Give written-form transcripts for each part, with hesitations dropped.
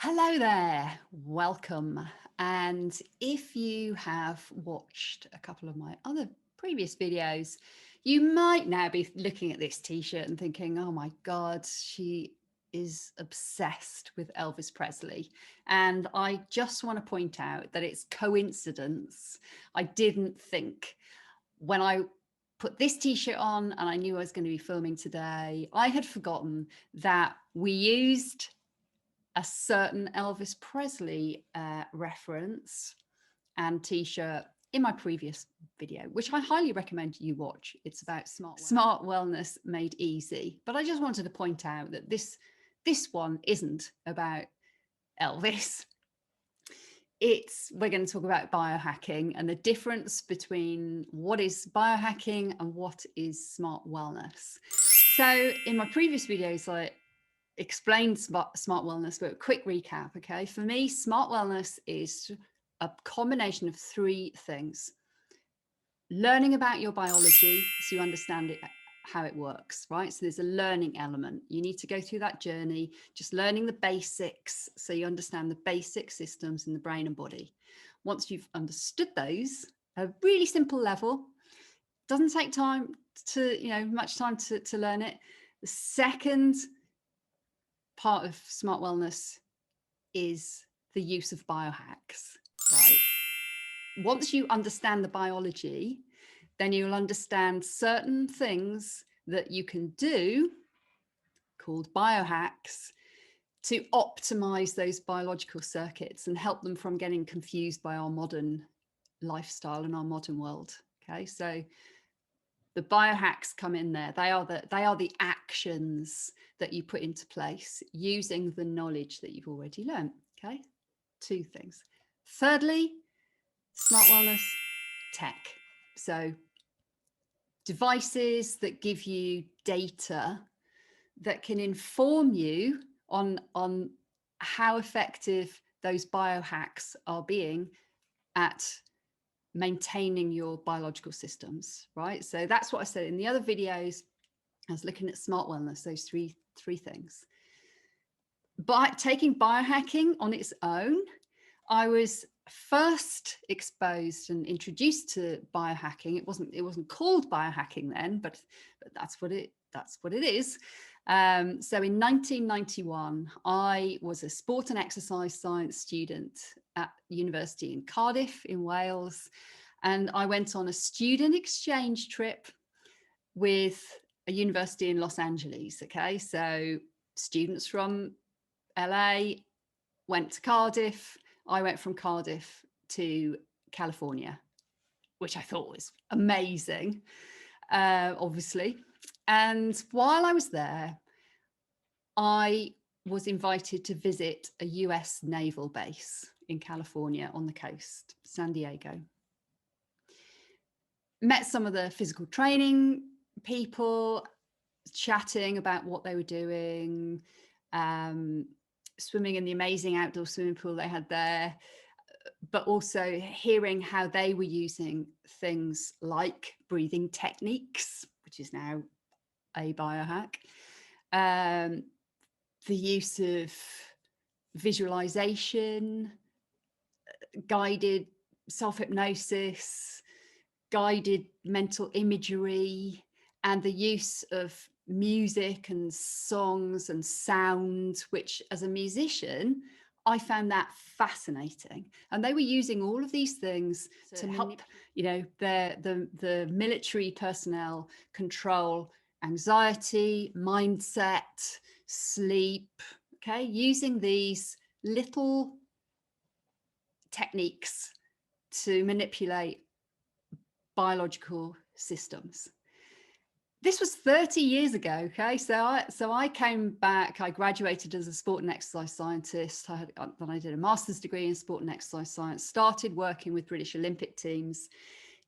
Hello there, welcome. And if you have watched a couple of my other previous videos, you might now be looking at this t-shirt and thinking, oh my God, she is obsessed with Elvis Presley. And I just want to point out that it's coincidence. I didn't think when I put this t-shirt on and I knew I was going to be filming today, I had forgotten that we used a certain Elvis Presley reference and t-shirt in my previous video, which I highly recommend you watch. It's about smart wellness made easy. But I just wanted to point out that this one isn't about Elvis. We're going to talk about biohacking and the difference between what is biohacking and what is smart wellness. So in my previous videos, I explained smart wellness, but a quick recap. Okay, for me, smart wellness is a combination of three things: learning about your biology so you understand it, how it works, right? So there's a learning element. You need to go through that journey, just learning the basics so you understand the basic systems in the brain and body. Once you've understood those at a really simple level, doesn't take time to, much time to learn it. The second part of smart wellness is the use of biohacks, right? Once you understand the biology, then you'll understand certain things that you can do called biohacks to optimize those biological circuits and help them from getting confused by our modern lifestyle and our modern world. Okay, so the biohacks come in there. They are the actions that you put into place using the knowledge that you've already learned. Okay, two things. Thirdly, smart wellness tech. So devices that give you data that can inform you on how effective those biohacks are being at maintaining your biological systems, right? So that's what I said in the other videos. I was looking at smart wellness, those three things. But taking biohacking on its own, I was first exposed and introduced to biohacking. It wasn't called biohacking then, but that's what it is. So in 1991, I was a sport and exercise science student at university in Cardiff in Wales. And I went on a student exchange trip with a university in Los Angeles. Okay, so students from LA went to Cardiff. I went from Cardiff to California, which I thought was amazing, obviously. And while I was there, I was invited to visit a US naval base in California on the coast, San Diego. Met some of the physical training people, chatting about what they were doing, swimming in the amazing outdoor swimming pool they had there, but also hearing how they were using things like breathing techniques, which is now a biohack, the use of visualization, guided self-hypnosis, guided mental imagery, and the use of music and songs and sound, which as a musician, I found that fascinating. And they were using all of these things to help, the military personnel control anxiety, mindset, sleep, okay, using these little techniques to manipulate biological systems. This was 30 years ago. Okay, so I came back. I graduated as a sport and exercise scientist. Then I did a master's degree in sport and exercise science. Started working with British Olympic teams,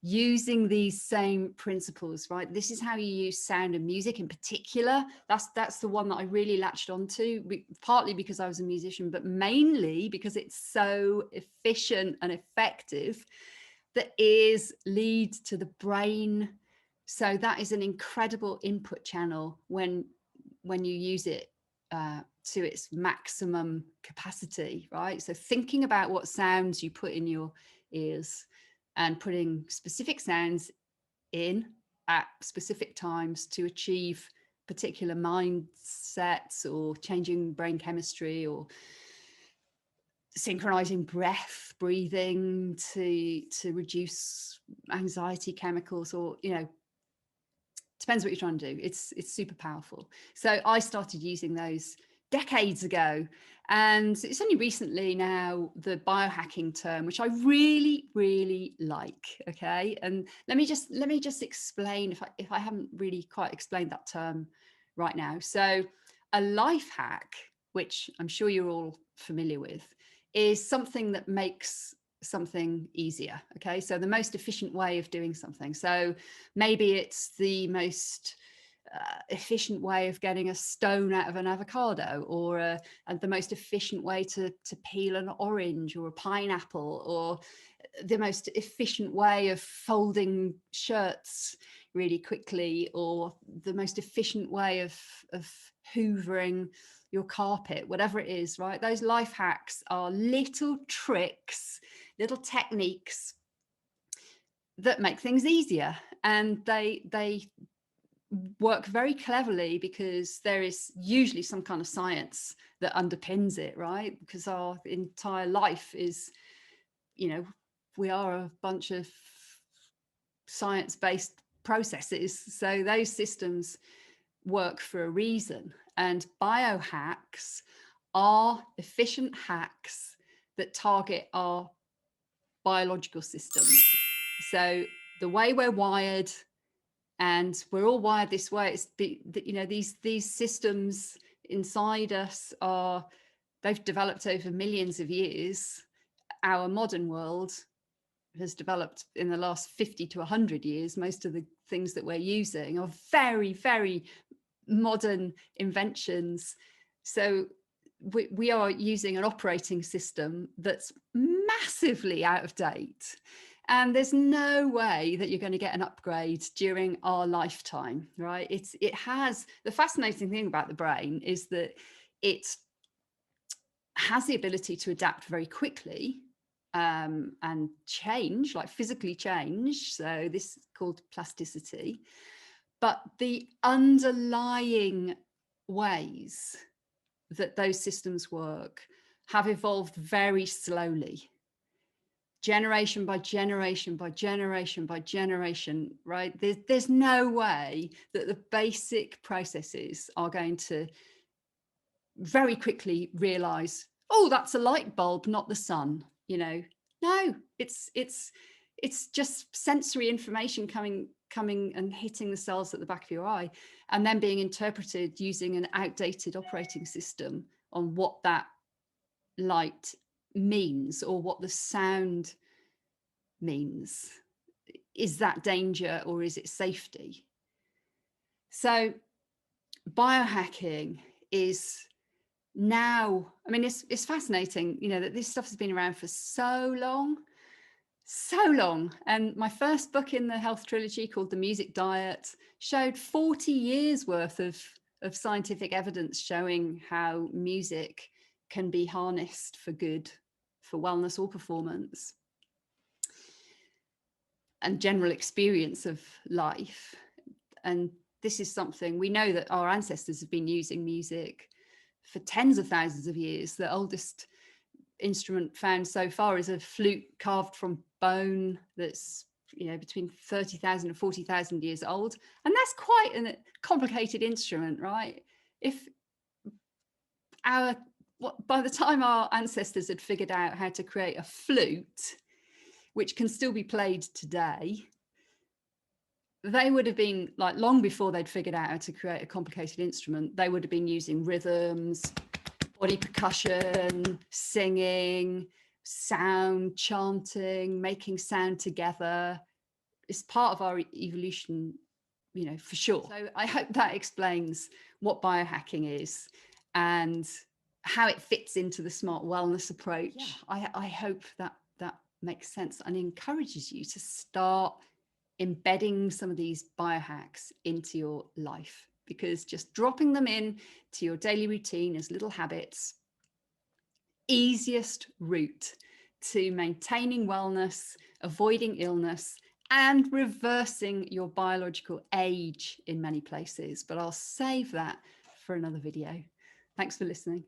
using these same principles. Right, this is how you use sound and music in particular. That's the one that I really latched onto. Partly because I was a musician, but mainly because it's so efficient and effective. The ears lead to the brain. So that is an incredible input channel when you use it to its maximum capacity, right? So thinking about what sounds you put in your ears and putting specific sounds in at specific times to achieve particular mindsets, or changing brain chemistry, or synchronizing breathing to reduce anxiety chemicals, or depends what you're trying to do. It's super powerful. So I started using those decades ago, and it's only recently now the biohacking term, which I really like. Okay, and let me just explain if I haven't really quite explained that term right now. So a life hack, which I'm sure you're all familiar with, is something that makes something easier. Okay, so the most efficient way of doing something. So maybe it's the most efficient way of getting a stone out of an avocado, or the most efficient way to peel an orange or a pineapple, or the most efficient way of folding shirts really quickly, or the most efficient way of hoovering your carpet, whatever it is, right? Those life hacks are little tricks, little techniques that make things easier, and they work very cleverly because there is usually some kind of science that underpins it, right? Because our entire life is, we are a bunch of science-based processes, so those systems work for a reason. And biohacks are efficient hacks that target our biological systems. So the way we're wired, and we're all wired this way, it's these systems inside us they've developed over millions of years. Our modern world has developed in the last 50 to 100 years. Most of the things that we're using are very modern inventions. So we are using an operating system that's massively out of date. And there's no way that you're going to get an upgrade during our lifetime, right? It has, the fascinating thing about the brain is that it has the ability to adapt very quickly, and change, like physically change. So this is called plasticity. But the underlying ways that those systems work have evolved very slowly, generation by generation by generation by generation, right? There's no way that the basic processes are going to very quickly realize, oh, that's a light bulb, not the sun. No, it's just sensory information coming and hitting the cells at the back of your eye, and then being interpreted using an outdated operating system on what that light means, or what the sound means. Is that danger, or is it safety? So biohacking is now, I mean, it's fascinating, that this stuff has been around for so long. And my first book in the health trilogy, called The Music Diet, showed 40 years worth of scientific evidence showing how music can be harnessed for good, for wellness or performance and general experience of life. And this is something we know that our ancestors have been using music for tens of thousands of years. The oldest instrument found so far is a flute carved from bone that's between 30,000 and 40,000 years old, and that's quite a complicated instrument, right? By the time our ancestors had figured out how to create a flute, which can still be played today, they would have been, like, long before they'd figured out how to create a complicated instrument, they would have been using rhythms, body percussion, singing, sound, chanting, making sound together. It's part of our evolution, for sure. So I hope that explains what biohacking is and how it fits into the smart wellness approach. Yeah. I hope that makes sense and encourages you to start embedding some of these biohacks into your life. because just dropping them in to your daily routine as little habits, easiest route to maintaining wellness, avoiding illness, and reversing your biological age in many places. But I'll save that for another video. Thanks for listening.